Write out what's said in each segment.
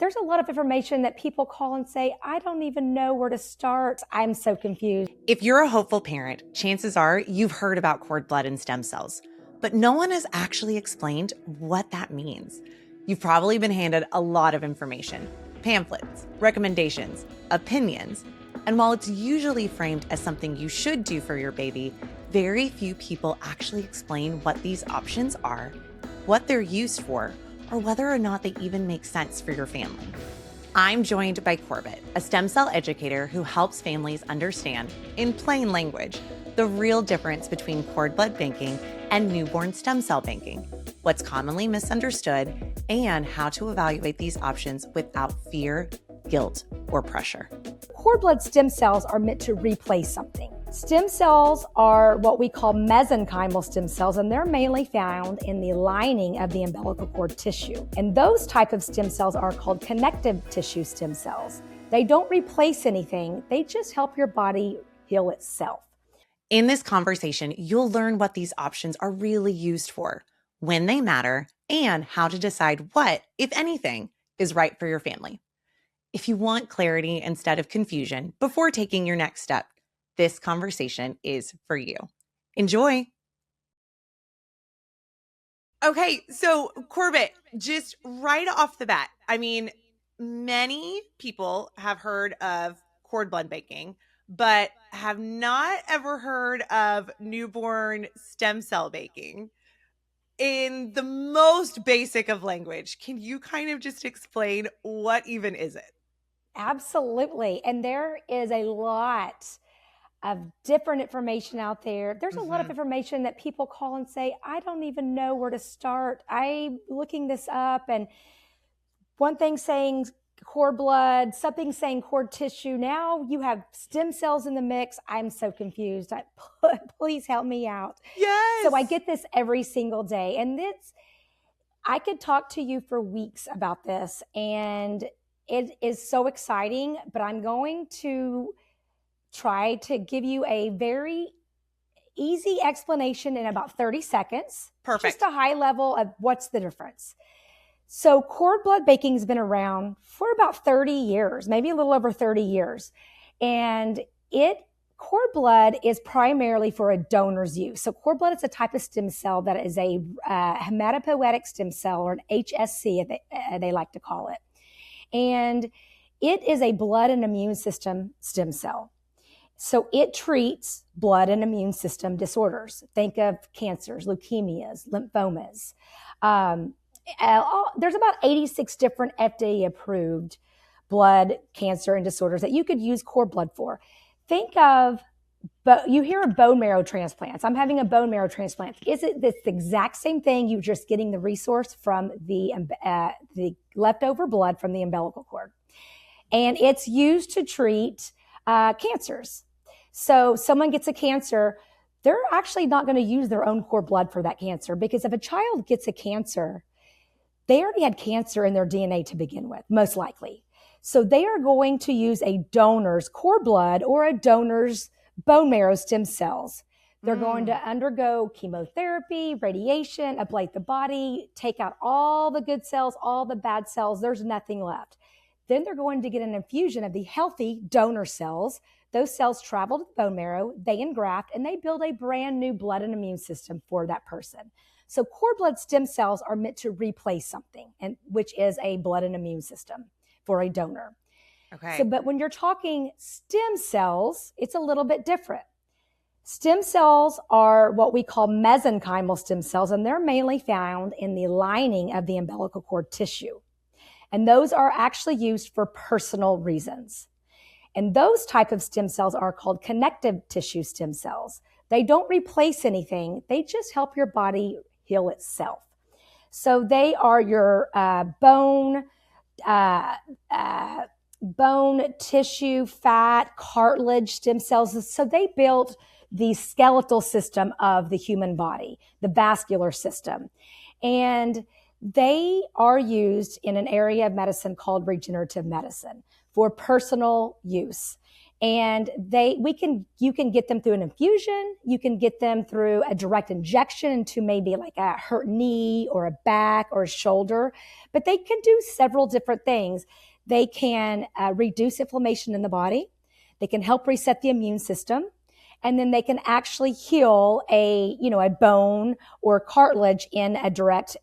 There's a lot of information that people call and say, I don't even know where to start. I'm so confused. If you're a hopeful parent, chances are you've heard about cord blood and stem cells, but no one has actually explained what that means. You've probably been handed a lot of information, pamphlets, recommendations, opinions, and while it's usually framed as something you should do for your baby, very few people actually explain what these options are, what they're used for, or whether or not they even make sense for your family. I'm joined by Korbet, a stem cell educator who helps families understand, in plain language, the real difference between cord blood banking and newborn stem cell banking, what's commonly misunderstood, and how to evaluate these options without fear, guilt, or pressure. Cord blood stem cells are meant to replace something. Stem cells are what we call mesenchymal stem cells, and they're mainly found in the lining of the umbilical cord tissue. And those type of stem cells are called connective tissue stem cells. They don't replace anything, they just help your body heal itself. In this conversation, you'll learn what these options are really used for, when they matter, and how to decide what, if anything, is right for your family. If you want clarity instead of confusion before taking your next step, this conversation is for you. Enjoy. Okay, so Korbet, just right off the bat, I mean, many people have heard of cord blood banking, but have not ever heard of newborn stem cell baking. In the most basic of language, can you kind of just explain what even is it? Absolutely. And there is a lot of different information out there. There's a lot of information that people call and say, I don't even know where to start. I'm looking this up, and one thing saying cord blood, something saying cord tissue. Now you have stem cells in the mix. I'm so confused. Please help me out. Yes. So I get this every single day. And I could talk to you for weeks about this, and it is so exciting, but I'm going to try to give you a very easy explanation in about 30 seconds. Perfect. Just a high level of what's the difference. So cord blood baking has been around for about 30 years, maybe a little over 30 years. And cord blood is primarily for a donor's use. So cord blood is a type of stem cell that is a hematopoietic stem cell, or an HSC, they like to call it. And it is a blood and immune system stem cell. So it treats blood and immune system disorders. Think of cancers, leukemias, lymphomas. There's about 86 different FDA-approved blood cancer and disorders that you could use cord blood for. Think of, but you hear of bone marrow transplants. I'm having a bone marrow transplant. Is it this exact same thing? You're just getting the resource from the leftover blood from the umbilical cord. And it's used to treat cancers. So someone gets a cancer, they're actually not going to use their own cord blood for that cancer, because if a child gets a cancer, they already had cancer in their DNA to begin with, most likely. So they are going to use a donor's cord blood or a donor's bone marrow stem cells. They're going to undergo chemotherapy, radiation, ablate the body, take out all the good cells, all the bad cells. There's nothing left. Then they're going to get an infusion of the healthy donor cells. Those cells travel to the bone marrow, they engraft, and they build a brand new blood and immune system for that person. So cord blood stem cells are meant to replace something, which is a blood and immune system for a donor. Okay. So, but when you're talking stem cells, it's a little bit different. Stem cells are what we call mesenchymal stem cells, and they're mainly found in the lining of the umbilical cord tissue. And those are actually used for personal reasons. And those type of stem cells are called connective tissue stem cells. They don't replace anything. They just help your body heal itself. So they are your bone, tissue, fat, cartilage stem cells. So they built the skeletal system of the human body, the vascular system. And they are used in an area of medicine called regenerative medicine for personal use. And you can get them through an infusion. You can get them through a direct injection to maybe like a hurt knee or a back or a shoulder, but they can do several different things. They can reduce inflammation in the body. They can help reset the immune system. And then they can actually heal a bone or cartilage in a direct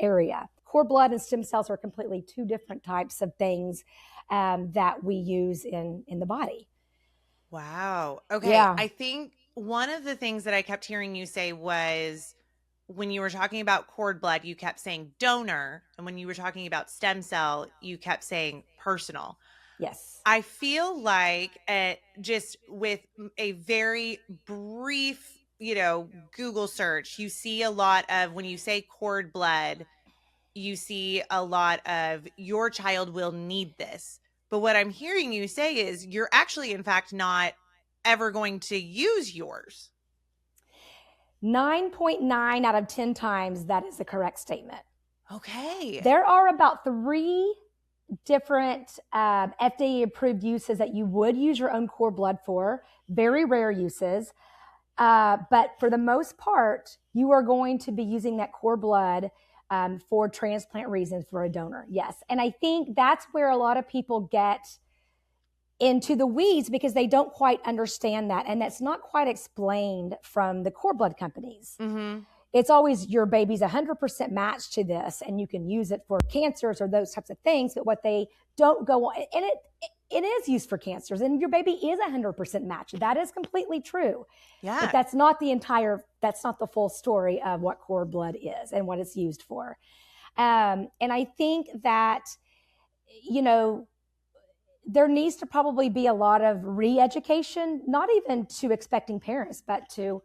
area. Cord blood and stem cells are completely two different types of things that we use in the body. Wow. Okay. Yeah. I think one of the things that I kept hearing you say was when you were talking about cord blood, you kept saying donor. And when you were talking about stem cell, you kept saying personal. Yes. I feel like just with a very brief, Google search, you see a lot of, when you say cord blood, you see a lot of your child will need this. But what I'm hearing you say is you're actually, in fact, not ever going to use yours. 9.9 out of 10 times that is the correct statement. Okay. There are about 3 different FDA approved uses that you would use your own cord blood for. Very rare uses. But for the most part, you are going to be using that cord blood for transplant reasons for a donor. Yes. And I think that's where a lot of people get into the weeds because they don't quite understand that. And that's not quite explained from the cord blood companies. Mm-hmm. It's always your baby's 100% matched to this and you can use it for cancers or those types of things. But what they don't go on, and it is used for cancers and your baby is 100% matched. That is completely true. Yeah. But that's not the full story of what cord blood is and what it's used for. And I think that, there needs to probably be a lot of re-education, not even to expecting parents, but to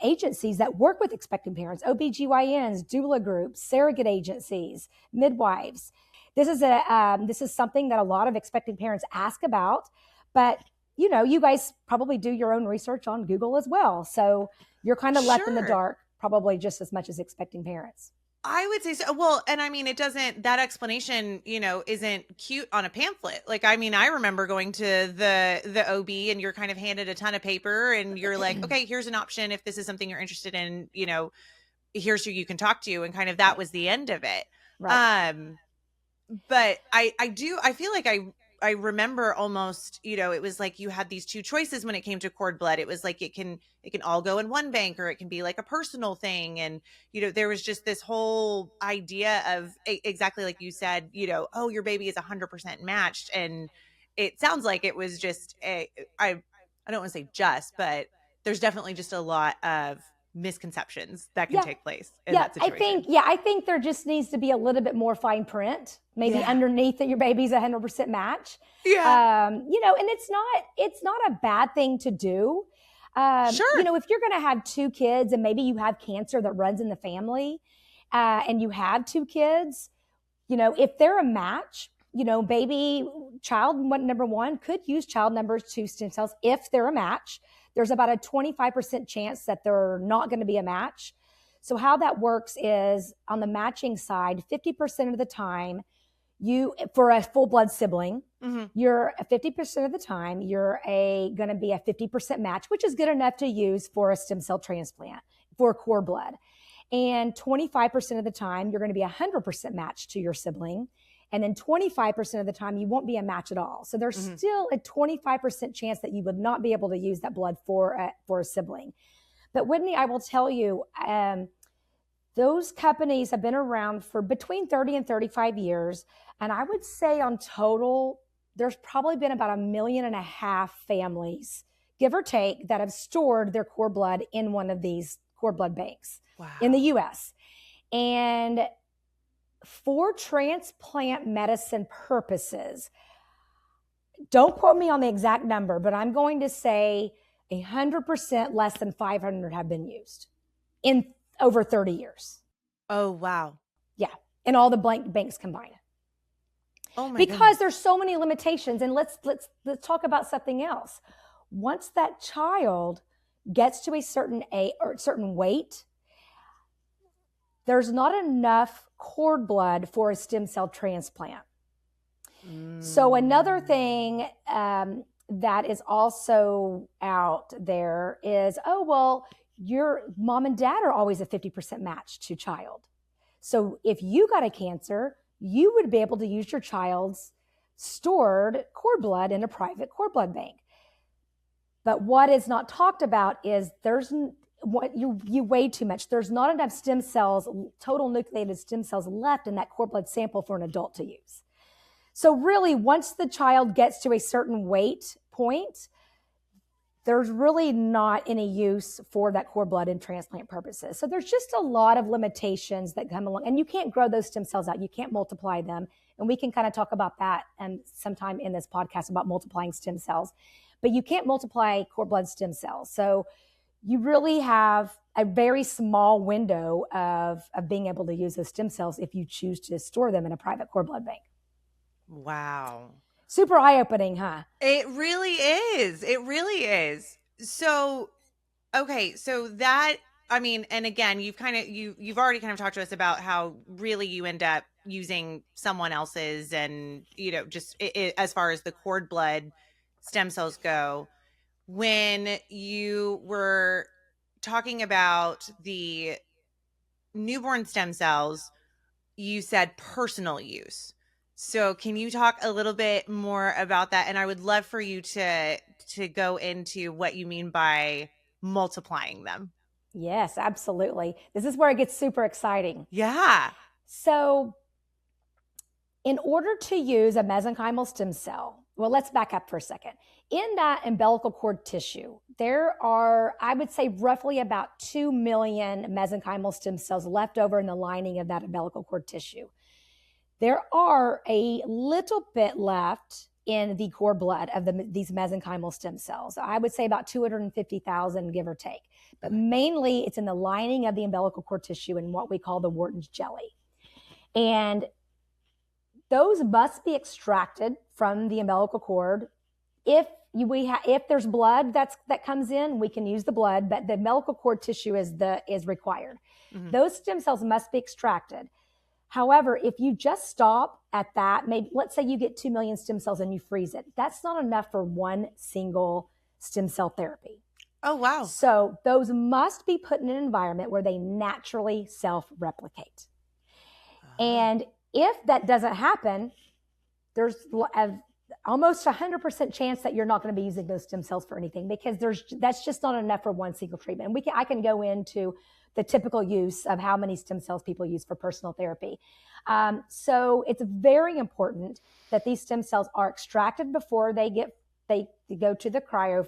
agencies that work with expecting parents, OBGYNs, doula groups, surrogate agencies, midwives. This is something that a lot of expecting parents ask about, but you guys probably do your own research on Google as well. So you're kind of left in the dark, probably just as much as expecting parents. I would say so. Well, and I mean, that explanation, isn't cute on a pamphlet. Like, I mean, I remember going to the OB and you're kind of handed a ton of paper and you're like, okay, here's an option. If this is something you're interested in, here's who you can talk to. And kind of that was the end of it. Right. But I feel like I remember almost, it was like you had these two choices when it came to cord blood. It was like it can all go in one bank or it can be like a personal thing. And, there was just this whole idea of exactly like you said, oh, your baby is 100% matched. And it sounds like it was just I don't want to say just, but there's definitely just a lot of misconceptions that can take place in that situation. I think there just needs to be a little bit more fine print, maybe underneath that your baby's 100% match. Yeah. And it's not a bad thing to do. Sure. If you're going to have 2 kids and maybe you have cancer that runs in the family, and you have 2 kids, if they're a match, child number 1 could use child number 2 stem cells if they're a match. There's about a 25% chance that they're not going to be a match. So how that works is on the matching side, 50% of the time, for a full blood sibling, you're 50% of the time, you're going to be a 50% match, which is good enough to use for a stem cell transplant for cord blood. And 25% of the time, you're going to be 100% matched to your sibling. And then 25% of the time, you won't be a match at all. So there's still a 25% chance that you would not be able to use that blood for a sibling. But Whitney, I will tell you, those companies have been around for between 30 and 35 years. And I would say on total, there's probably been about 1.5 million families, give or take, that have stored their cord blood in one of these cord blood banks in the US. And for transplant medicine purposes, don't quote me on the exact number, but I'm going to say 100% less than 500 have been used in over 30 years. Oh, wow. Yeah. And all the banks combined. Oh my because goodness. There's so many limitations. And let's talk about something else. Once that child gets to a certain age or certain weight, there's not enough cord blood for a stem cell transplant. So another thing that is also out there is, oh, well, your mom and dad are always a 50% match to child. So if you got a cancer, you would be able to use your child's stored cord blood in a private cord blood bank. But what is not talked about is there's what you weigh too much. There's not enough stem cells, total nucleated stem cells left in that cord blood sample for an adult to use. So really, once the child gets to a certain weight point, there's really not any use for that cord blood in transplant purposes. So there's just a lot of limitations that come along, and you can't grow those stem cells out. You can't multiply them. And we can kind of talk about that sometime in this podcast about multiplying stem cells. But you can't multiply cord blood stem cells. So you really have a very small window of being able to use those stem cells if you choose to store them in a private cord blood bank. Wow. Super eye-opening, huh? It really is. It really is. So, okay. So that, I mean, and again, you've already kind of talked to us about how really you end up using someone else's and, just as far as the cord blood stem cells go. When you were talking about the newborn stem cells, you said personal use. So can you talk a little bit more about that? And I would love for you to go into what you mean by multiplying them. Yes, absolutely. This is where it gets super exciting. Yeah. So in order to use a mesenchymal stem cell, well, let's back up for a second. In that umbilical cord tissue, there are, I would say, roughly about 2 million mesenchymal stem cells left over in the lining of that umbilical cord tissue. There are a little bit left in the cord blood of these mesenchymal stem cells. I would say about 250,000, give or take. But mainly it's in the lining of the umbilical cord tissue in what we call the Wharton's jelly. And those must be extracted from the umbilical cord. If there's blood that comes in, we can use the blood, but the umbilical cord tissue is required. Mm-hmm. Those stem cells must be extracted. However, if you just stop at that, maybe let's say you get 2 million stem cells and you freeze it, that's not enough for one single stem cell therapy. Oh, wow. So those must be put in an environment where they naturally self-replicate. And if that doesn't happen, there's almost 100% chance that you're not going to be using those stem cells for anything, because that's just not enough for one single treatment. And I can go into the typical use of how many stem cells people use for personal therapy. So it's very important that these stem cells are extracted before they go to the cryo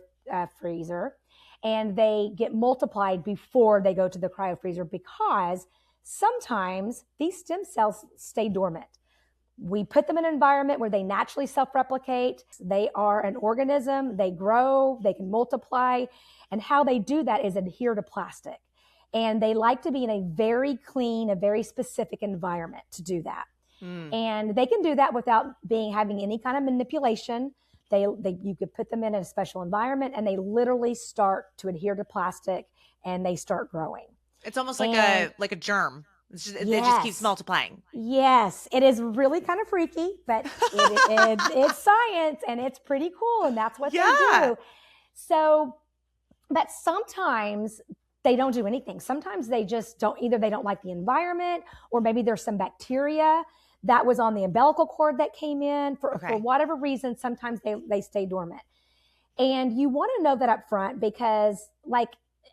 freezer, and they get multiplied before they go to the cryo freezer, because sometimes these stem cells stay dormant. We put them in an environment where they naturally self-replicate. They are an organism. They grow. They can multiply. And how they do that is adhere to plastic. And they like to be in a very clean, a very specific environment to do that. And they can do that without having any kind of manipulation. You could put them in a special environment, and they literally start to adhere to plastic, and they start growing. It's almost like a germ. It just keeps multiplying. Yes, it is really kind of freaky, but it's science, and it's pretty cool, and that's what they do. So, but sometimes they don't do anything. Sometimes they just don't, either they don't like the environment, or maybe there's some bacteria that was on the umbilical cord that came in for whatever reason. Sometimes they stay dormant. And you want to know that up front, because like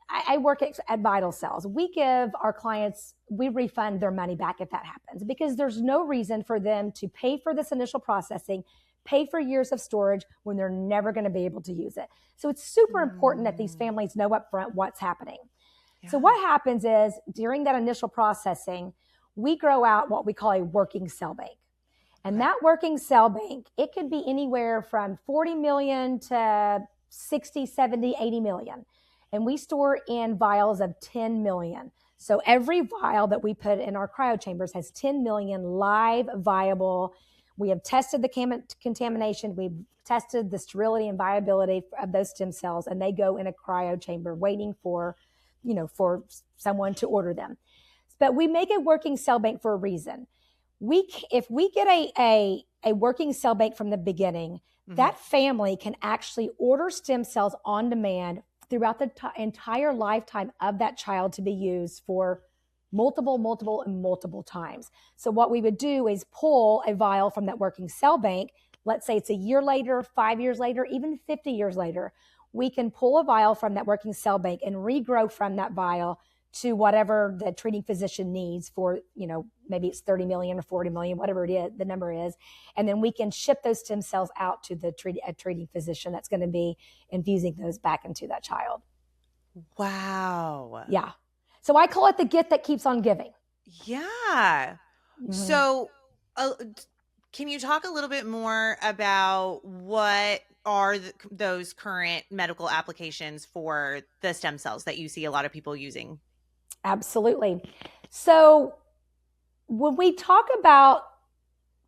I work at Vital Cells. We give our clients, we refund their money back if that happens, because there's no reason for them to pay for this initial processing, pay for years of storage when they're never going to be able to use it. So it's super important that these families know up front what's happening. Yeah. So what happens is during that initial processing, we grow out what we call a working cell bank. And that working cell bank, it could be anywhere from 40 million to 60, 70, 80 million. And we store in vials of 10 million. So every vial that we put in our cryo chambers has 10 million live, viable. We have tested the contamination. We've tested the sterility and viability of those stem cells, and they go in a cryo chamber waiting for someone to order them. But we make a working cell bank for a reason. If we get a a working cell bank from the beginning, that family can actually order stem cells on demand throughout the entire lifetime of that child to be used for multiple times. So what we would do is pull a vial from that working cell bank. Let's say it's a year later, 5 years later, even 50 years later. We can pull a vial from that working cell bank and regrow from that vial to whatever the treating physician needs for, maybe it's 30 million or 40 million, whatever it is, the number is. And then we can ship those stem cells out to a treating physician that's going to be infusing those back into that child. Wow. Yeah. So I call it the gift that keeps on giving. Yeah. So can you talk a little bit more about what are those current medical applications for the stem cells that you see a lot of people using? Absolutely. So when we talk about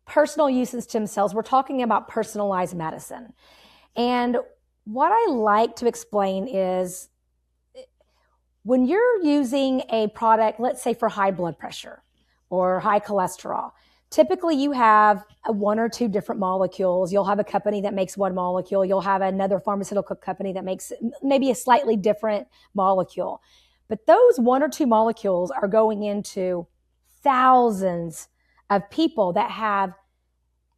personal use of stem cells, we're talking about personalized medicine. And what I like to explain is when you're using a product, let's say for high blood pressure or high cholesterol, typically you have one or two different molecules. You'll have a company that makes one molecule. You'll have another pharmaceutical company that makes maybe a slightly different molecule. But those one or two molecules are going into thousands of people that have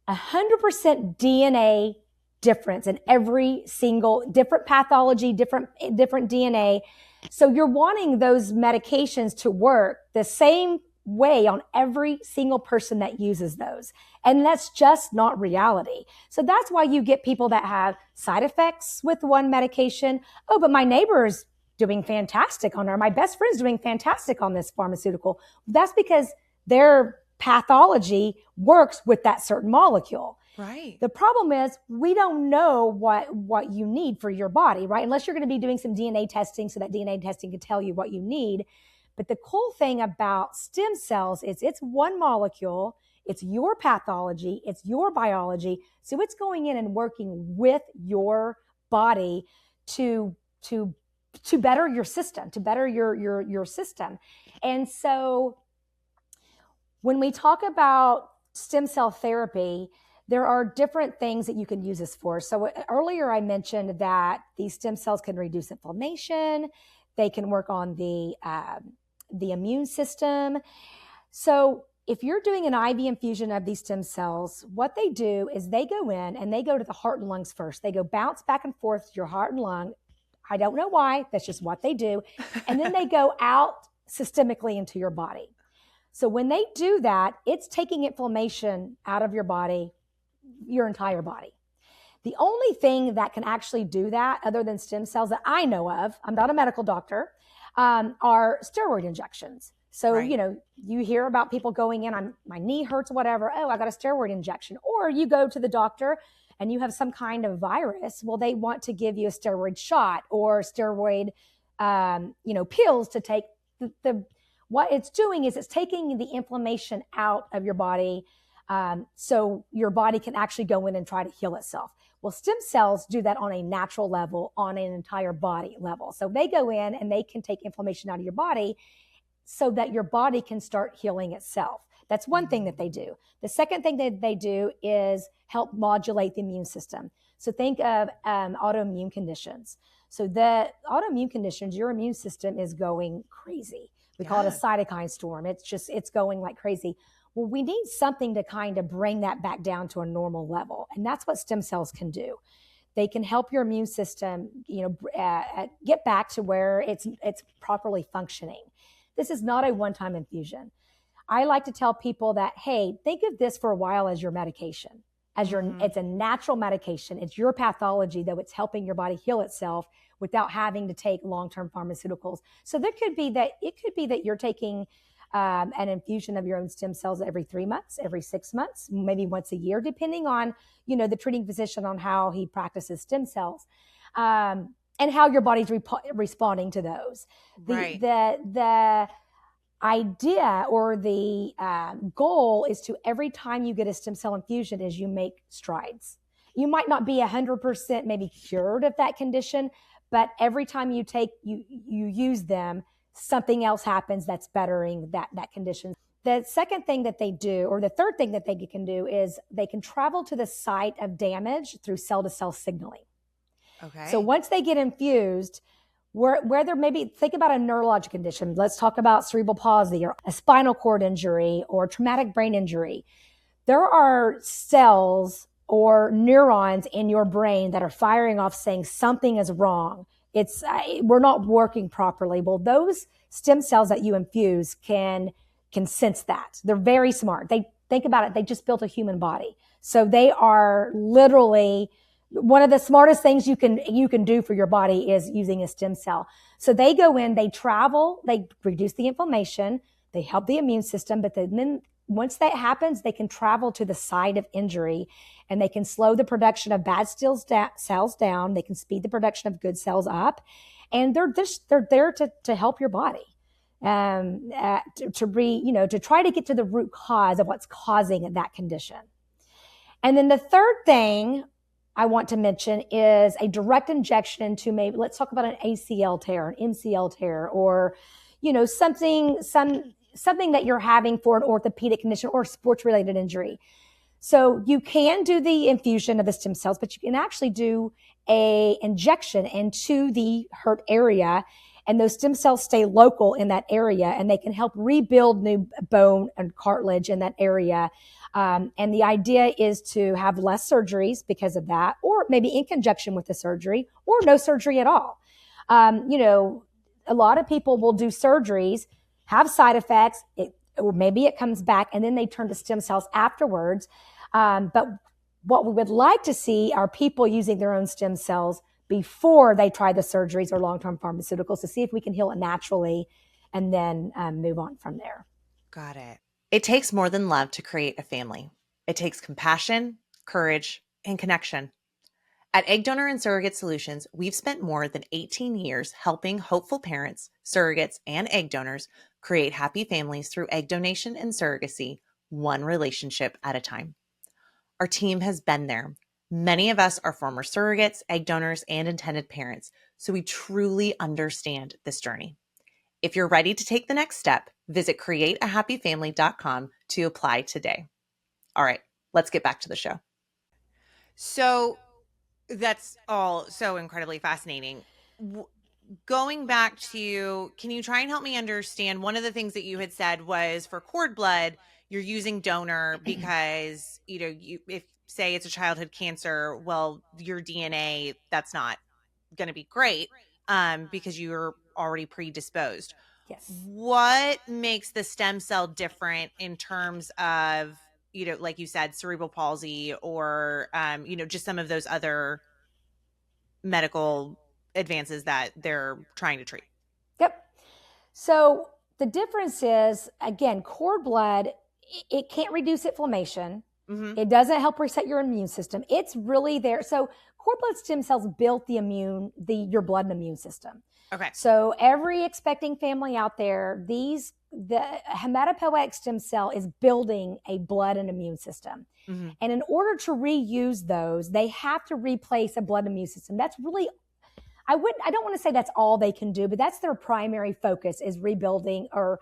100% DNA difference in every single different pathology, different DNA. So you're wanting those medications to work the same way on every single person that uses those. And that's just not reality. So that's why you get people that have side effects with one medication. Oh, but my neighbor's doing fantastic on her. My best friend's doing fantastic on this pharmaceutical. That's because their pathology works with that certain molecule. Right. The problem is we don't know what you need for your body, right? Unless you're going to be doing some DNA testing, so that DNA testing can tell you what you need. But the cool thing about stem cells is it's one molecule, it's your pathology, it's your biology. So it's going in and working with your body to better your system, to better your system. And so when we talk about stem cell therapy, there are different things that you can use this for. So earlier I mentioned that these stem cells can reduce inflammation. They can work on the immune system. So if you're doing an IV infusion of these stem cells, what they do is they go in and they go to the heart and lungs first. They go bounce back and forth to your heart and lung. I don't know why. That's just what they do. And then they go out systemically into your body. So when they do that, it's taking inflammation out of your body, your entire body. The only thing that can actually do that, other than stem cells that I know of, I'm not a medical doctor, are steroid injections. So, right. You hear about people going in, my knee hurts, whatever. Oh, I got a steroid injection. Or you go to the doctor and you have some kind of virus. Well, they want to give you a steroid shot or steroid, pills to take. What it's doing is it's taking the inflammation out of your body, so your body can actually go in and try to heal itself. Well, stem cells do that on a natural level, on an entire body level. So they go in and they can take inflammation out of your body so that your body can start healing itself. That's one thing that they do. The second thing that they do is help modulate the immune system. So think of autoimmune conditions. So the autoimmune conditions, your immune system is going crazy. We call it a cytokine storm. It's going like crazy. Well, we need something to kind of bring that back down to a normal level. And that's what stem cells can do. They can help your immune system, get back to where it's properly functioning. This is not a one-time infusion. I like to tell people that, hey, think of this for a while as your medication. It's a natural medication. It's your pathology, though it's helping your body heal itself without having to take long-term pharmaceuticals. So it could be that you're taking an infusion of your own stem cells every 3 months, every 6 months, maybe once a year, depending on, the treating physician on how he practices stem cells, and how your body's responding to those. Right. The idea or the goal is to, every time you get a stem cell infusion, is you make strides. You might not be 100% maybe cured of that condition, but every time you use them, something else happens that's bettering that condition. The second thing that they do, or the third thing that they can do, is they can travel to the site of damage through cell-to-cell signaling. So Okay. once they get infused, where there maybe, think about a neurologic condition. Let's talk about cerebral palsy or a spinal cord injury or traumatic brain injury. There are cells or neurons in your brain that are firing off saying something is wrong. We're not working properly. Well, those stem cells that you infuse can sense that. They're very smart. They think about it. They just built a human body. So they are literally one of the smartest things you can do for your body is using a stem cell. So they go in, they travel, they reduce the inflammation, they help the immune system, but then once that happens, they can travel to the site of injury and they can slow the production of bad cells down. They can speed the production of good cells up. And they're there to help your body. To try to get to the root cause of what's causing that condition. And then the third thing I want to mention is a direct injection into, maybe let's talk about an ACL tear, an MCL tear, or something that you're having for an orthopedic condition or sports related injury. So you can do the infusion of the stem cells, but you can actually do a injection into the hurt area, and those stem cells stay local in that area, and they can help rebuild new bone and cartilage in that area. And the idea is to have less surgeries because of that, or maybe in conjunction with the surgery, or no surgery at all. A lot of people will do surgeries, have side effects, or maybe it comes back, and then they turn to stem cells afterwards. But what we would like to see are people using their own stem cells before they try the surgeries or long-term pharmaceuticals to see if we can heal it naturally and then move on from there. Got it. It takes more than love to create a family. It takes compassion, courage, and connection. At Egg Donor and Surrogate Solutions, we've spent more than 18 years helping hopeful parents, surrogates, and egg donors create happy families through egg donation and surrogacy, one relationship at a time. Our team has been there. Many of us are former surrogates, egg donors, and intended parents, so we truly understand this journey. If you're ready to take the next step, visit createahappyfamily.com to apply today. All right, let's get back to the show. So that's all so incredibly fascinating. Going back to, can you try and help me understand? One of the things that you had said was for cord blood, you're using donor because, if say it's a childhood cancer, well, your DNA, that's not going to be great because you're already predisposed. Yes. What makes the stem cell different in terms of, like you said, cerebral palsy or, just some of those other medical advances that they're trying to treat? Yep. So the difference is, again, cord blood, it can't reduce inflammation. Mm-hmm. It doesn't help reset your immune system. It's really there. So cord blood stem cells built your blood and immune system. Okay. So every expecting family out there, the hematopoietic stem cell is building a blood and immune system. Mm-hmm. And in order to reuse those, they have to replace a blood and immune system. That's really, I don't want to say that's all they can do, but that's their primary focus, is rebuilding or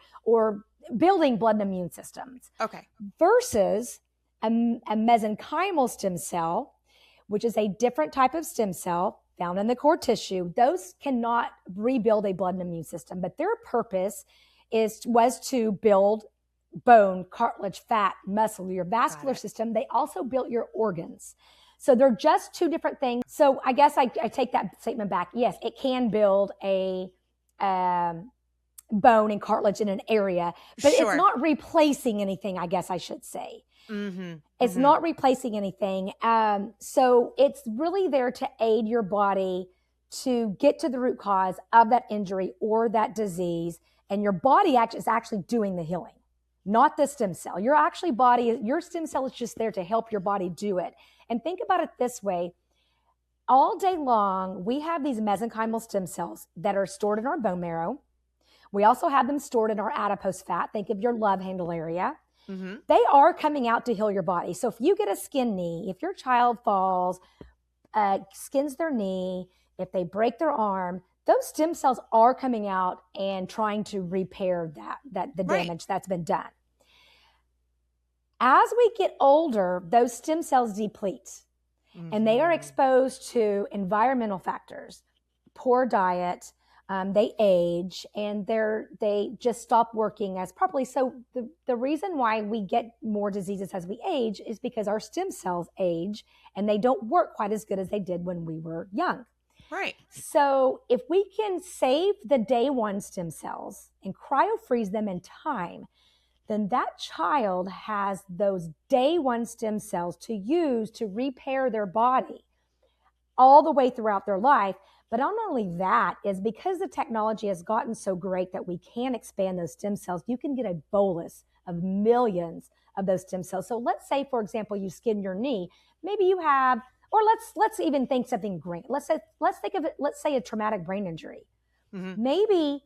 building blood and immune systems. Okay. Versus a mesenchymal stem cell, which is a different type of stem cell found in the cord tissue. Those cannot rebuild a blood and immune system, but their purpose was to build bone, cartilage, fat, muscle, your vascular system. They also built your organs. So they're just two different things. So I guess I take that statement back. Yes, it can build a bone and cartilage in an area, but Sure. It's not replacing anything, I guess I should say. Mm-hmm. It's not replacing anything. So it's really there to aid your body to get to the root cause of that injury or that disease. And your body is actually doing the healing, not the stem cell. Your stem cell is just there to help your body do it. And think about it this way. All day long, we have these mesenchymal stem cells that are stored in our bone marrow. We also have them stored in our adipose fat. Think of your love handle area. Mm-hmm. They are coming out to heal your body. So if you get a skin knee, if your child falls, skins their knee, if they break their arm, those stem cells are coming out and trying to repair the damage that's been done. As we get older, those stem cells deplete, and they are exposed to environmental factors, poor diet, they age, and they just stop working as properly. So the reason why we get more diseases as we age is because our stem cells age and they don't work quite as good as they did when we were young. Right. So if we can save the day one stem cells and cryofreeze them in time, then that child has those day one stem cells to use to repair their body all the way throughout their life. But not only that, is because the technology has gotten so great that we can expand those stem cells, you can get a bolus of millions of those stem cells. So let's say, for example, you skin your knee. Maybe you have, or let's even think something great. Let's think of it, let's say a traumatic brain injury. Maybe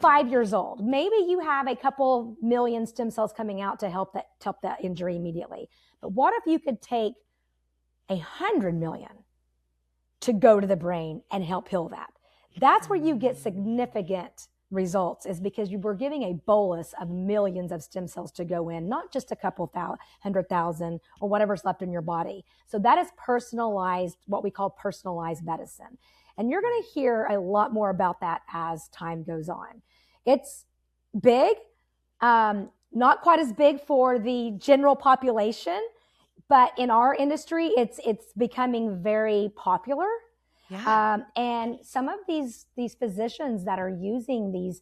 5 years old. Maybe you have a couple million stem cells coming out to help that injury immediately. But what if you could take 100 million to go to the brain and help heal that? That's where you get significant results, is because you were giving a bolus of millions of stem cells to go in, not just a couple 100,000 or whatever's left in your body. So that is personalized, what we call personalized medicine. And you're going to hear a lot more about that as time goes on. It's big, not quite as big for the general population, but in our industry, it's becoming very popular. Yeah. And some of these physicians that are using these,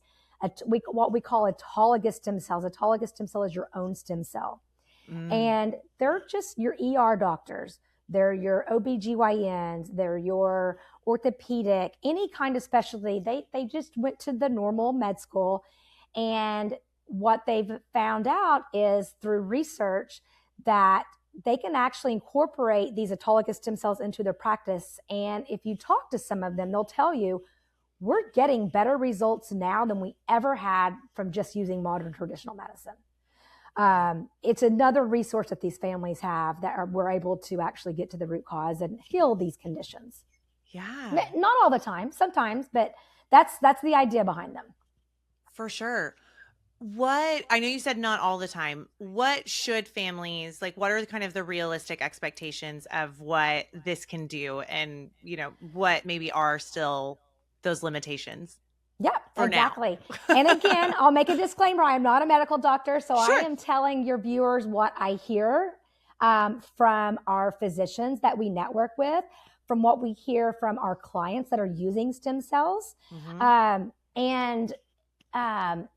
what we call autologous stem cells. Autologous stem cell is your own stem cell. And they're just your ER doctors. They're your OBGYNs. They're your orthopedic, any kind of specialty. They just went to the normal med school. And what they've found out is through research that they can actually incorporate these autologous stem cells into their practice. And if you talk to some of them, they'll tell you, we're getting better results now than we ever had from just using modern traditional medicine. It's another resource that these families have that we're able to actually get to the root cause and heal these conditions. Yeah. Not all the time, sometimes, but that's the idea behind them. For sure. I know you said not all the time. What should families, what are kind of the realistic expectations of what this can do, and, what maybe are still those limitations? Yeah, exactly. Now. And again, I'll make a disclaimer. I am not a medical doctor, so Sure. I am telling your viewers what I hear from our physicians that we network with, from what we hear from our clients that are using stem cells.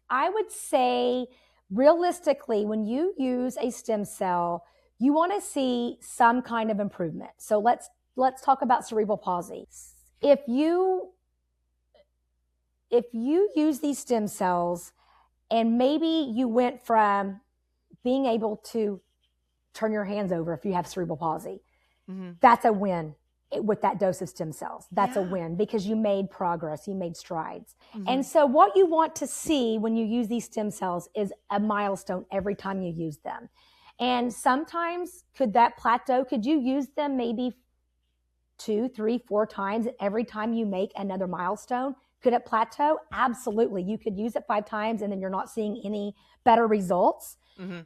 I would say, realistically, when you use a stem cell, you want to see some kind of improvement. So let's talk about cerebral palsy. If you use these stem cells and maybe you went from being able to turn your hands over if you have cerebral palsy, that's a win with that dose of stem cells. That's a win because you made progress, you made strides. And so what you want to see when you use these stem cells is a milestone every time you use them. And sometimes could you use them maybe 2, 3, 4 times every time you make another milestone? Could it plateau? Absolutely. You could use it 5 times and then you're not seeing any better results.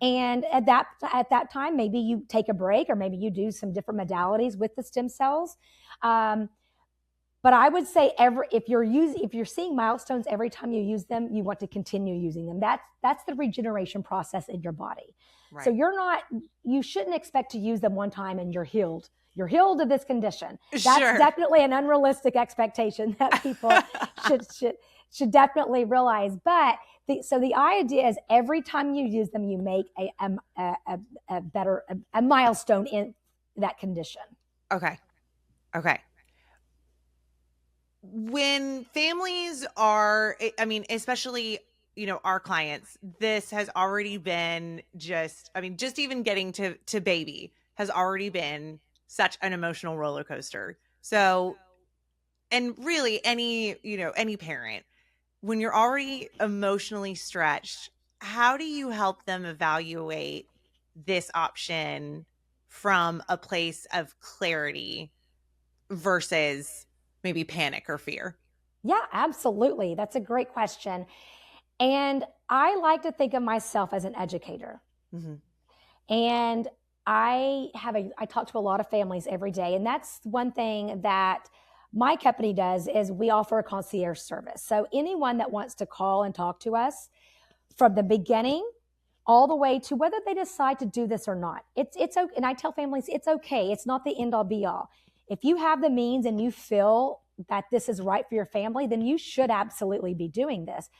And at that time, maybe you take a break, or maybe you do some different modalities with the stem cells. But I would say if you're seeing milestones every time you use them, you want to continue using them. That's the regeneration process in your body. Right. So you shouldn't expect to use them one time and you're healed. You're healed of this condition. That's definitely an unrealistic expectation that people should definitely realize. But the idea is every time you use them, you make a better milestone in that condition. Okay. When families are, especially, our clients, this has already been just even getting to baby has already been such an emotional roller coaster. So, and really any parent, when you're already emotionally stretched, how do you help them evaluate this option from a place of clarity versus maybe panic or fear? Yeah, absolutely. That's a great question. And I like to think of myself as an educator. And I talk to a lot of families every day. And that's one thing that my company does is we offer a concierge service. So anyone that wants to call and talk to us from the beginning all the way to whether they decide to do this or not. It's okay. And I tell families it's okay. It's not the end all be all. If you have the means and you feel that this is right for your family, then you should absolutely be doing this.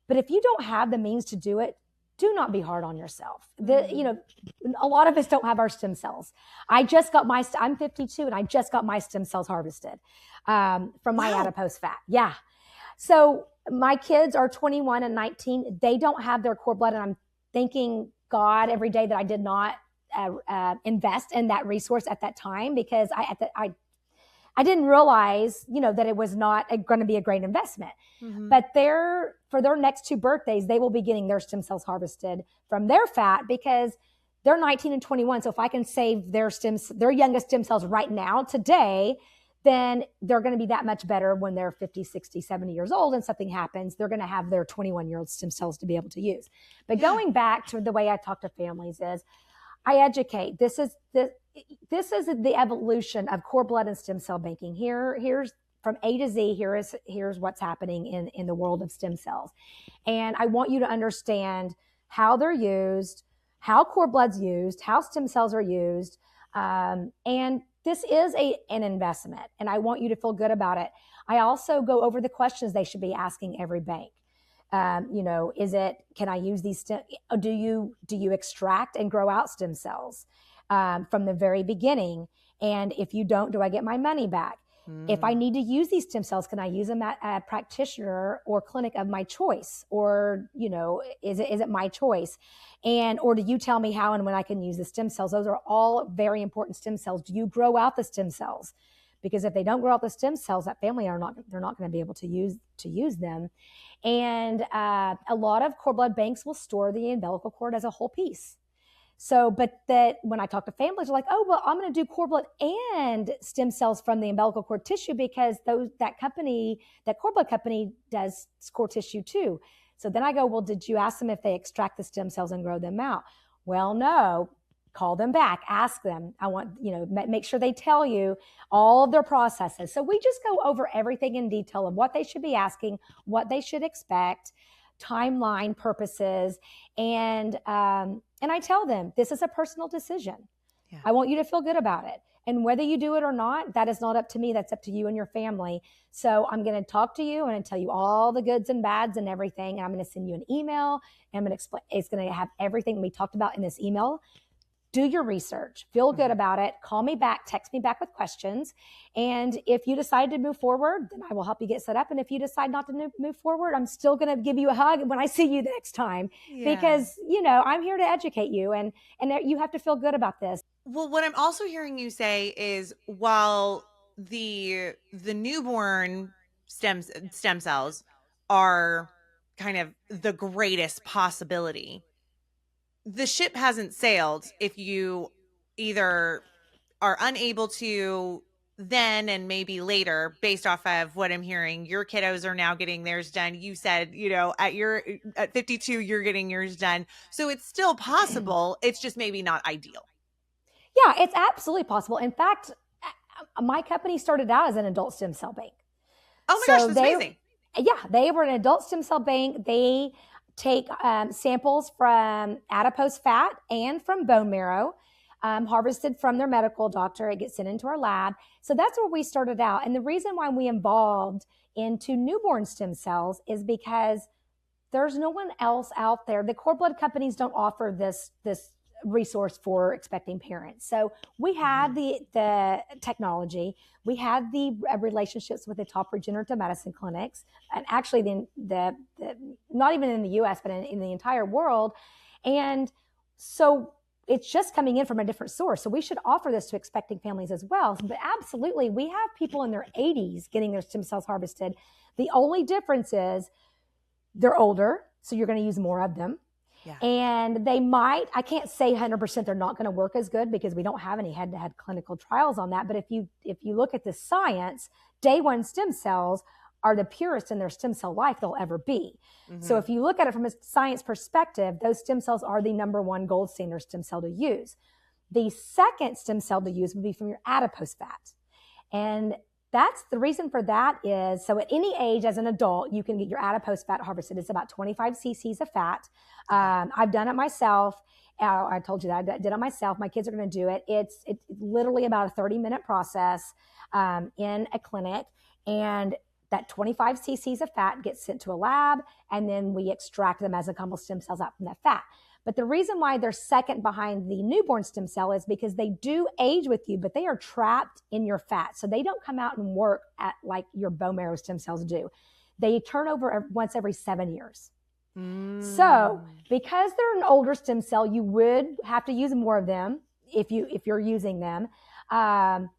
But if you don't have the means to do it, do not be hard on yourself. A lot of us don't have our stem cells. I'm 52 and I just got my stem cells harvested from my adipose fat. Yeah. So my kids are 21 and 19. They don't have their cord blood. And I'm thanking God every day that I did not invest in that resource at that time, because I didn't realize, that it was not going to be a great investment. Mm-hmm. But for their next 2 birthdays, they will be getting their stem cells harvested from their fat, because they're 19 and 21. So if I can save their youngest stem cells right now, today, then they're going to be that much better when they're 50, 60, 70 years old and something happens. They're going to have their 21-year-old stem cells to be able to use. But going back to the way I talk to families is I educate. This is the evolution of cord blood and stem cell banking. Here's from A to Z. Here's what's happening in the world of stem cells. And I want you to understand how they're used, how cord blood's used, how stem cells are used. And this is an investment, and I want you to feel good about it. I also go over the questions they should be asking every bank. Can I use these? Do you extract and grow out stem cells from the very beginning? And if you don't, do I get my money back? If I need to use these stem cells, can I use them at a practitioner or clinic of my choice? Or, is it my choice? Or do you tell me how and when I can use the stem cells? Those are all very important stem cells. Do you grow out the stem cells? Because if they don't grow out the stem cells, that family they're not going to be able to use them. And a lot of cord blood banks will store the umbilical cord as a whole piece. So, but that when I talk to families, they're like, oh, well, I'm going to do cord blood and stem cells from the umbilical cord tissue, because that cord blood company does cord tissue too. So then I go, well, did you ask them if they extract the stem cells and grow them out? Well, no. Call them back, ask them. I want, make sure they tell you all of their processes. So we just go over everything in detail of what they should be asking, what they should expect, timeline purposes. And I tell them, this is a personal decision. Yeah. I want you to feel good about it. And whether you do it or not, that is not up to me. That's up to you and your family. So I'm going to talk to you. I'm going to tell you all the goods and bads and everything. And I'm going to send you an email. And I'm going to explain. It's going to have everything we talked about in this email. Do your research, feel good about it, call me back, text me back with questions. And if you decide to move forward, then I will help you get set up. And if you decide not to move forward, I'm still going to give you a hug when I see you the next time, because, I'm here to educate you, and you have to feel good about this. Well, what I'm also hearing you say is, while the newborn stem cells are kind of the greatest possibility, the ship hasn't sailed if you either are unable to then and maybe later, based off of what I'm hearing. Your kiddos are now getting theirs done. You said, at 52, you're getting yours done. So it's still possible. It's just maybe not ideal. Yeah, it's absolutely possible. In fact, my company started out as an adult stem cell bank. Oh my gosh, that's amazing. Yeah, they were an adult stem cell bank. They take samples from adipose fat and from bone marrow, harvested from their medical doctor. It gets sent into our lab. So that's where we started out. And the reason why we evolved into newborn stem cells is because there's no one else out there. The cord blood companies don't offer this resource for expecting parents. So we had the technology, we had the relationships with the top regenerative medicine clinics, and actually the not even in the US, but in the entire world. And so it's just coming in from a different source. So we should offer this to expecting families as well. But absolutely, we have people in their 80s getting their stem cells harvested. The only difference is they're older, so you're going to use more of them. Yeah. And they might, I can't say 100% they're not going to work as good, because we don't have any head-to-head clinical trials on that. But if you look at the science, day one stem cells are the purest in their stem cell life they'll ever be. Mm-hmm. So if you look at it from a science perspective, those stem cells are the number one gold standard stem cell to use. The second stem cell to use would be from your adipose fat. And that's the reason for that is, so at any age as an adult, you can get your adipose fat harvested. It's about 25 cc's of fat. I've done it myself. I told you that I did it myself. My kids are going to do it. It's literally about a 30-minute process in a clinic. And that 25 cc's of fat gets sent to a lab, and then we extract the mesenchymal stem cells out from that fat. But the reason why they're second behind the newborn stem cell is because they do age with you, but they are trapped in your fat. So they don't come out and work at like your bone marrow stem cells do. They turn over once every 7 years. So because they're an older stem cell, you would have to use more of them if you're using them. But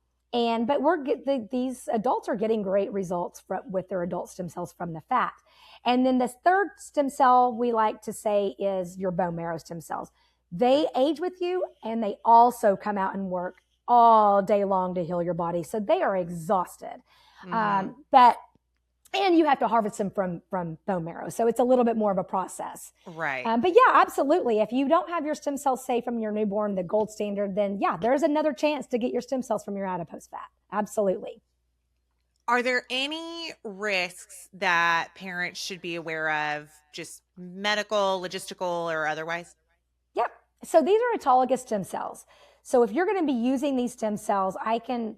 these adults are getting great results with their adult stem cells from the fat. And then the third stem cell we like to say is your bone marrow stem cells. They age with you, and they also come out and work all day long to heal your body. So they are exhausted. And you have to harvest them from bone marrow. So it's a little bit more of a process. Right. But yeah, absolutely. If you don't have your stem cells, say, from your newborn, the gold standard, then yeah, there's another chance to get your stem cells from your adipose fat. Absolutely. Are there any risks that parents should be aware of, just medical, logistical, or otherwise? Yep. So these are autologous stem cells. So if you're going to be using these stem cells, I can't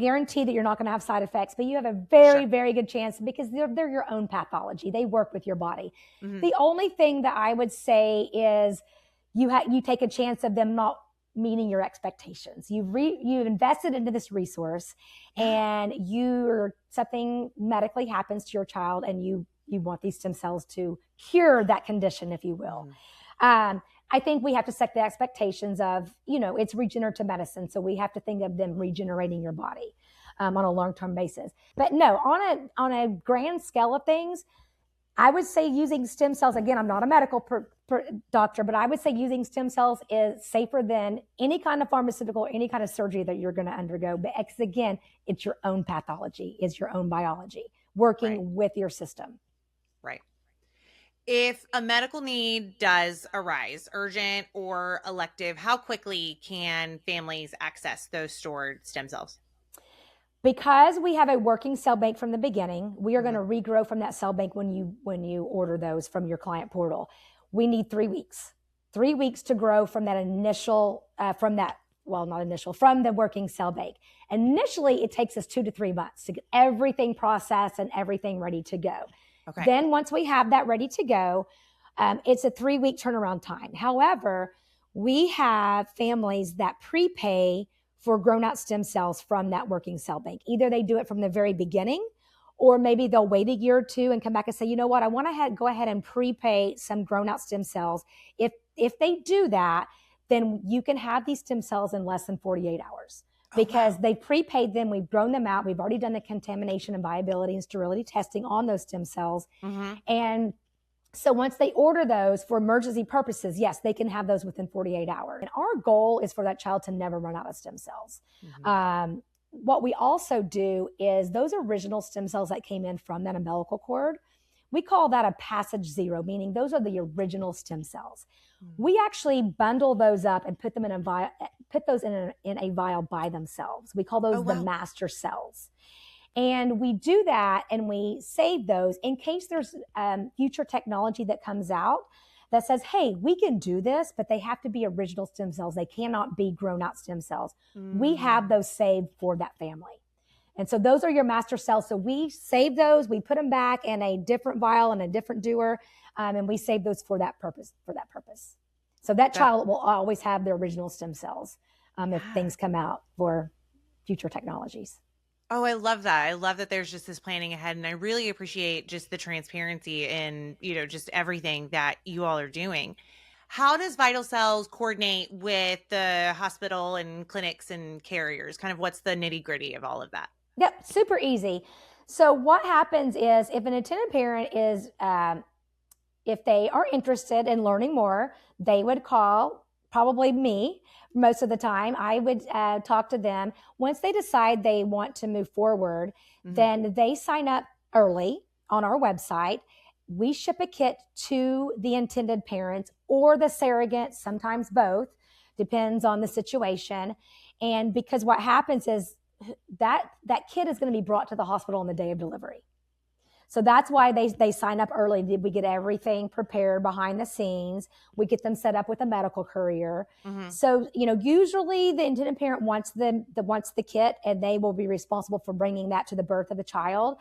guarantee that you're not going to have side effects, but you have a very, very good chance because they're your own pathology. They work with your body. Mm-hmm. The only thing that I would say is you take a chance of them not meeting your expectations. You've invested into this resource, and something medically happens to your child, and you want these stem cells to cure that condition, if you will. Mm-hmm. I think we have to set the expectations of, it's regenerative medicine. So we have to think of them regenerating your body on a long-term basis. But no, on a grand scale of things, I would say using stem cells, again, I'm not a medical doctor, but I would say using stem cells is safer than any kind of pharmaceutical or any kind of surgery that you're going to undergo. But again, it's your own pathology, it's your own biology working with your system. Right. If a medical need does arise, urgent or elective, how quickly can families access those stored stem cells? Because we have a working cell bank from the beginning, we are going to regrow from that cell bank when you order those from your client portal. We need 3 weeks. 3 weeks to grow from that from the working cell bank. Initially, it takes us 2 to 3 months to get everything processed and everything ready to go. Okay. Then once we have that ready to go, it's a 3-week turnaround time. However, we have families that prepay for grown-out stem cells from that working cell bank. Either they do it from the very beginning, or maybe they'll wait a year or two and come back and say, you know what, I want to go ahead and prepay some grown-out stem cells. If they do that, then you can have these stem cells in less than 48 hours. Because they prepaid them, we've grown them out, we've already done the contamination and viability and sterility testing on those stem cells. Mm-hmm. And so once they order those for emergency purposes, yes, they can have those within 48 hours. And our goal is for that child to never run out of stem cells. Mm-hmm. What we also do is those original stem cells that came in from that umbilical cord, we call that a passage zero, meaning those are the original stem cells. Mm-hmm. We actually bundle those up and put them in a vial by themselves. We call those the master cells. And we do that and we save those in case there's future technology that comes out that says, hey, we can do this, but they have to be original stem cells. They cannot be grown out stem cells. We have those saved for that family. And so those are your master cells. So we save those, we put them back in a different vial and a different dewar, and we save those for that purpose. So that child will always have their original stem cells if things come out for future technologies. Oh, I love that. I love that there's just this planning ahead. And I really appreciate just the transparency and, just everything that you all are doing. How does Vital Cells coordinate with the hospital and clinics and carriers? Kind of what's the nitty gritty of all of that? Yep, super easy. So what happens is if an attendant parent is, if they are interested in learning more, they would call probably me. Most of the time, I would talk to them. Once they decide they want to move forward, then they sign up early on our website. We ship a kit to the intended parents or the surrogate, sometimes both, depends on the situation. And because what happens is that kid is going to be brought to the hospital on the day of delivery. So that's why they sign up early. We get everything prepared behind the scenes. We get them set up with a medical courier. Mm-hmm. So, usually the intended parent wants the kit, and they will be responsible for bringing that to the birth of the child.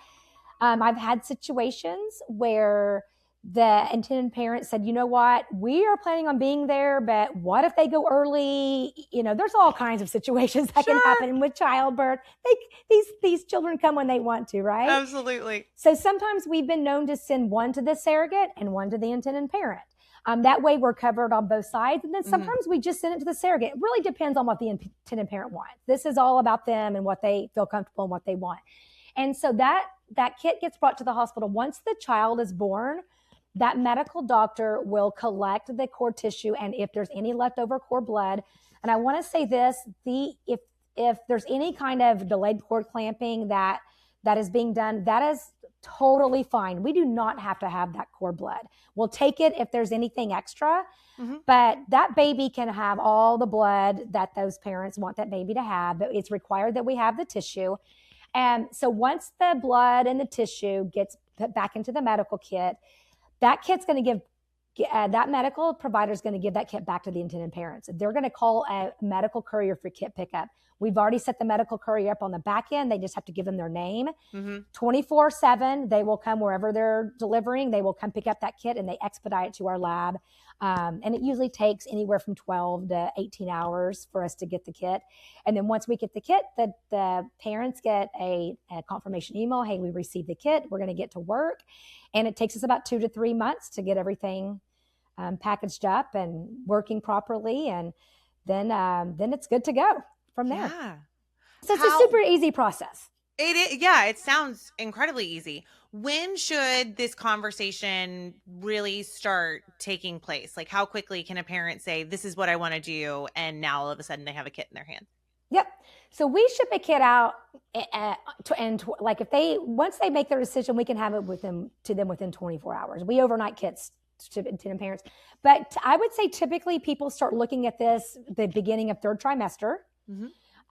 I've had situations where the intended parent said, you know what, we are planning on being there, but what if they go early? There's all kinds of situations that can happen with childbirth. These children come when they want to, right? Absolutely. So sometimes we've been known to send one to the surrogate and one to the intended parent. That way we're covered on both sides. And then sometimes we just send it to the surrogate. It really depends on what the intended parent wants. This is all about them and what they feel comfortable and what they want. And so that kit gets brought to the hospital. Once the child is born, that medical doctor will collect the cord tissue, and if there's any leftover cord blood, and I want to say this, if there's any kind of delayed cord clamping that is being done, that is totally fine. We do not have to have that cord blood. We'll take it if there's anything extra, but that baby can have all the blood that those parents want that baby to have. But it's required that we have the tissue. And so once the blood and the tissue gets put back into the medical kit, that kit's going to give, that medical provider is going to give that kit back to the intended parents. They're going to call a medical courier for kit pickup. We've already set the medical courier up on the back end. They just have to give them their name. 24/7, they will come wherever they're delivering. They will come pick up that kit, and they expedite it to our lab. And it usually takes anywhere from 12 to 18 hours for us to get the kit. And then once we get the kit, the parents get a confirmation email. Hey, we received the kit. We're going to get to work. And it takes us about 2 to 3 months to get everything packaged up and working properly. And then it's good to go from there. Yeah. So it's a super easy process. It sounds incredibly easy. When should this conversation really start taking place? Like, how quickly can a parent say, this is what I want to do, and now all of a sudden they have a kit in their hand? Yep. So we ship a kit out, like once they make their decision, we can have it to them within 24 hours. We overnight kits to the parents. But I would say typically people start looking at this the beginning of third trimester.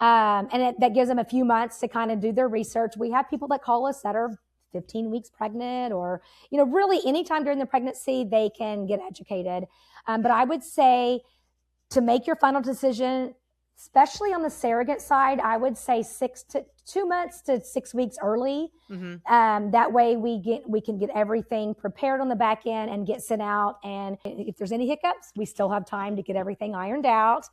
And that gives them a few months to kind of do their research. We have people that call us that are 15 weeks pregnant, or, really anytime during the pregnancy, they can get educated. But I would say to make your final decision, especially on the surrogate side, I would say 2 months to 6 weeks early. That way we can get everything prepared on the back end and get sent out. And if there's any hiccups, we still have time to get everything ironed out.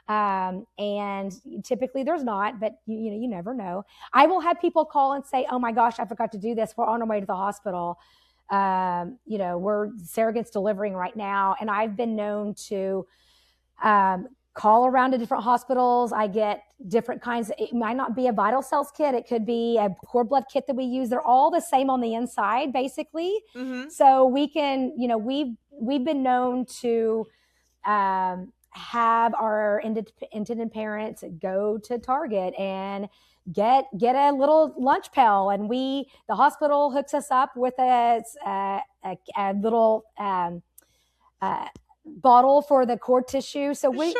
And typically there's not, but you never know. I will have people call and say, oh my gosh, I forgot to do this. We're on our way to the hospital. We're surrogates delivering right now. And I've been known to, call around to different hospitals. I get different kinds. It might not be a vital cells kit. It could be a cord blood kit that we use. They're all the same on the inside, basically. So we can, we've been known to, have our intended parents go to Target and get a little lunch pail, and the hospital hooks us up with a little bottle for the cord tissue. So we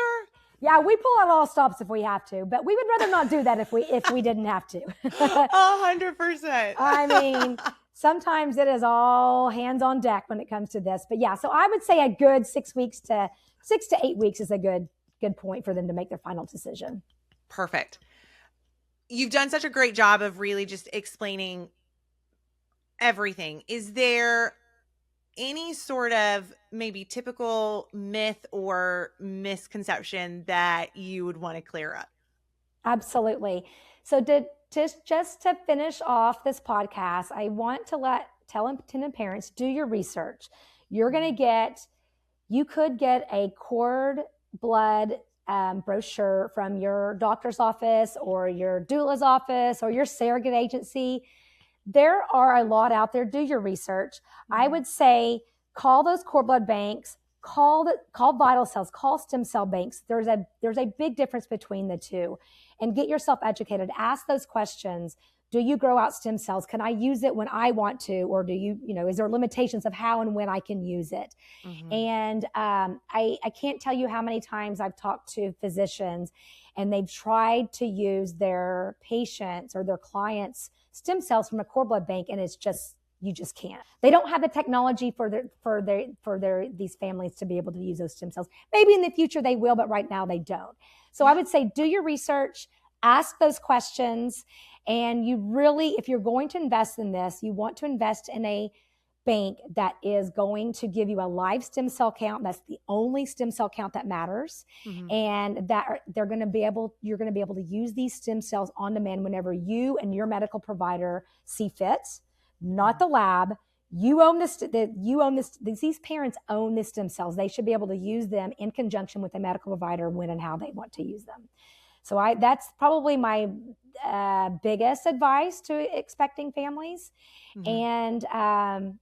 pull out all stops if we have to, but we would rather not do that if we didn't have to. 100%. I mean, sometimes it is all hands on deck when it comes to this. But yeah, so I would say a good 6 to 8 weeks is a good point for them to make their final decision. Perfect. You've done such a great job of really just explaining everything. Is there any sort of maybe typical myth or misconception that you would want to clear up? Absolutely. So just to finish off this podcast, I want to tell intended parents, do your research. You could get a cord blood brochure from your doctor's office or your doula's office or your surrogate agency. There are a lot out there. Do your research. I would say call those cord blood banks, call vital cells, call stem cell banks. There's a big difference between the two, and get yourself educated. Ask those questions. Do you grow out stem cells? Can I use it when I want to? Or do you, is there limitations of how and when I can use it? Mm-hmm. And I can't tell you how many times I've talked to physicians and they've tried to use their patients or their clients' stem cells from a cord blood bank, and it's just, you just can't. They don't have the technology for these families to be able to use those stem cells. Maybe in the future they will, but right now they don't. So I would say do your research, ask those questions, and you really, if you're going to invest in this, you want to invest in a bank that is going to give you a live stem cell count. That's the only stem cell count that matters. Mm-hmm. And that you're going to be able to use these stem cells on demand whenever you and your medical provider see fit, not the lab. You own this. These parents own the stem cells. They should be able to use them in conjunction with a medical provider when and how they want to use them. So that's probably my biggest advice to expecting families. Mm-hmm. And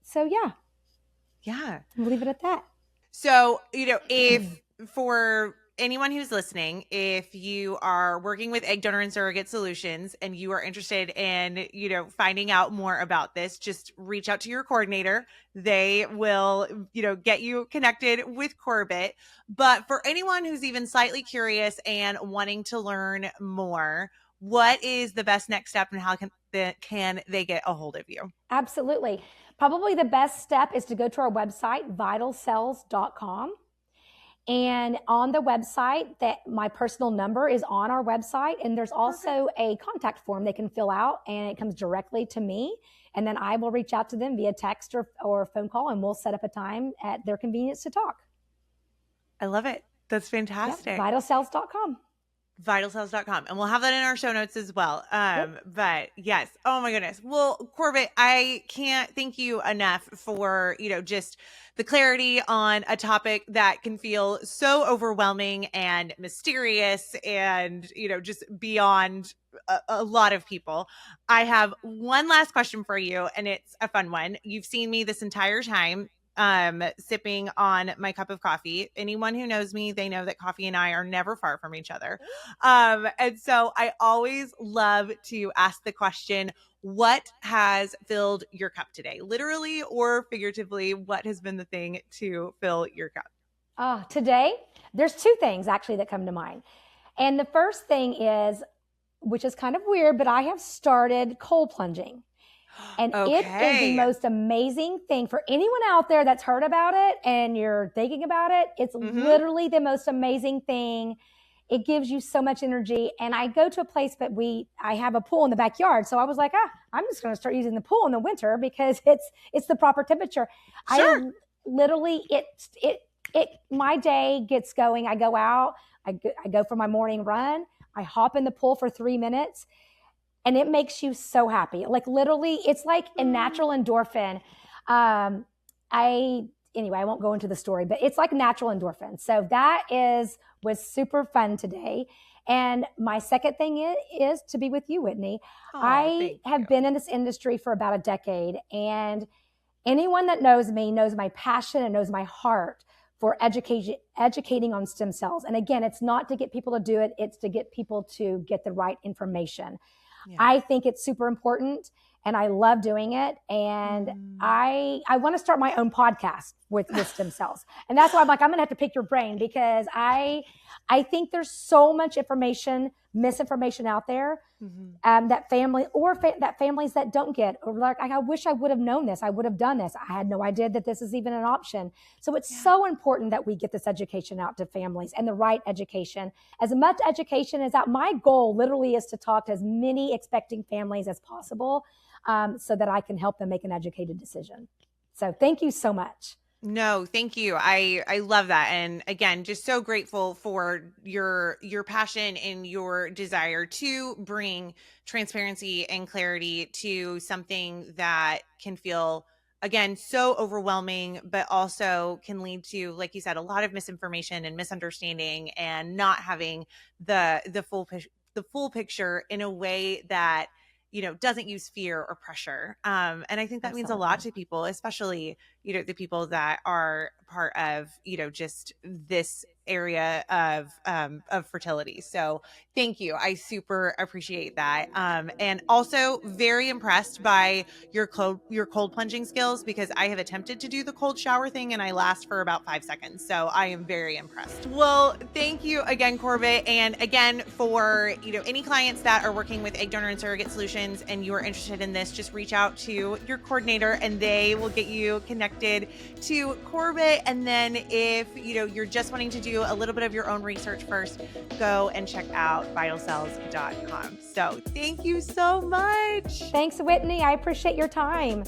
so Yeah. we'll leave it at that. So, if for anyone who's listening, if you are working with egg donor and surrogate solutions and you are interested in, finding out more about this, just reach out to your coordinator. They will, get you connected with Korbet. But for anyone who's even slightly curious and wanting to learn more, what is the best next step and how can they get a hold of you? Absolutely. Probably the best step is to go to our website, vitalcells.com. And on the website, that my personal number is on our website. And there's also a contact form they can fill out, and it comes directly to me. And then I will reach out to them via text or phone call, and we'll set up a time at their convenience to talk. I love it. That's fantastic. Yep, vitalcells.com. Vitalcells.com. And we'll have that in our show notes as well. But yes, oh my goodness. Well, Korbet, I can't thank you enough for, just the clarity on a topic that can feel so overwhelming and mysterious and, just beyond a lot of people. I have one last question for you, and it's a fun one. You've seen me this entire time sipping on my cup of coffee. Anyone who knows me, they know that coffee and I are never far from each other. And so I always love to ask the question, what has filled your cup today? Literally or figuratively, what has been the thing to fill your cup? Today, there's two things actually that come to mind. And the first thing is, which is kind of weird, but I have started cold plunging. And It is the most amazing thing for anyone out there that's heard about it and you're thinking about it. It's literally the most amazing thing. It gives you so much energy. And I go to a place, but I have a pool in the backyard. So I was like, I'm just going to start using the pool in the winter because it's the proper temperature. Sure. I literally, my day gets going. I go out, I go for my morning run. I hop in the pool for 3 minutes. And it makes you so happy. Like literally, it's like a natural endorphin. Anyway, I won't go into the story, but it's like natural endorphin. So that was super fun today. And my second thing is to be with you, Whitney. I have been in this industry for about a decade, and anyone that knows me knows my passion and knows my heart for educating on stem cells. And again, it's not to get people to do it. It's to get people to get the right information. Yeah. I think it's super important, and I love doing it. And I want to start my own podcast with stem cells. And that's why I'm like, I'm going to have to pick your brain, because I think there's so much misinformation out there, that families that don't get, or like, I wish I would have known this. I would have done this. I had no idea that this is even an option. So it's so important that we get this education out to families, and the right education. As much education as that, my goal literally is to talk to as many expecting families as possible, so that I can help them make an educated decision. So thank you so much. No, thank you. I love that. And again, just so grateful for your passion and your desire to bring transparency and clarity to something that can feel, again, so overwhelming, but also can lead to, like you said, a lot of misinformation and misunderstanding, and not having the full picture in a way that doesn't use fear or pressure. And I think that means a lot to people, especially, the people that are part of, just this area of fertility. So thank you. I super appreciate that. And also very impressed by your cold plunging skills, because I have attempted to do the cold shower thing and I last for about 5 seconds. So I am very impressed. Well, thank you again, Korbet. And again, for, any clients that are working with egg donor and surrogate solutions and you are interested in this, just reach out to your coordinator and they will get you connected to Korbet. And then if, you're just wanting to do a little bit of your own research first, go and check out vitalcells.com. So thank you so much. Thanks, Whitney. I appreciate your time.